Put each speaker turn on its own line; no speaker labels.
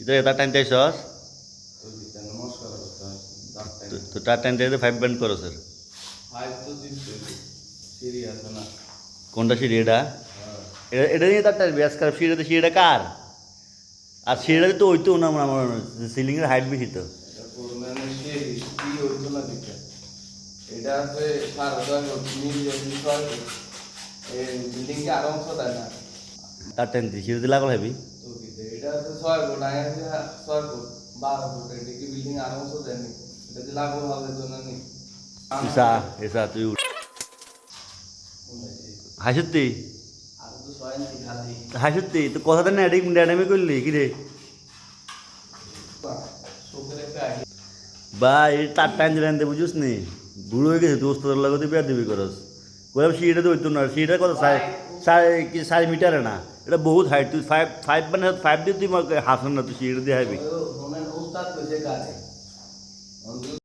এটা এটা টাইম চাইছস তো তার টাইম চাইতে 5 ব্যান্ড করো স্যার কোনটা সিঁড়ি এটা এটা নিয়ে তার টাইম ব্যাস খারাপ সিঁড়িটা সিঁড়িটা কার আর সিঁড়িটা তো ওইতো না আমার সিলিংয়ের হাইট বেশি তো
এটা আছে 6,000 আরো অংশ দেয় না
তার টাইম দিয়ে সিঁড়িতে লাগল হেবি
এটা আছে 6 ফুট আগে 6 ফুট 12 ফুট এটা কি বিল্ডিং আরো অংশ দেয়নি এটা যে লাগল হবে জন্য নি
এসা এসা তুই হাসুতি
আর তো 6 ইঞ্চি খালি
হাসুতি তো কথাটা না এডিক ডাইনামিক করলি কি রে
চোখের একটা
বা এই তার টাইম দিলেন দে বুঝিস নি বুড়ো হয়ে গেছে দোস্ত লাগাতে বিয়া দিবি করস কইলাম সিঁড়িটা তো হইতো না সিঁড়িটা কত 4 মিটারে না এটা বহুত হাইট তুই 5 মানে 5 দিয়ে তুই হাসান না তুই সিঁড়িটা দিয়ে হাইবি
উস্তাদ কইছে কাছে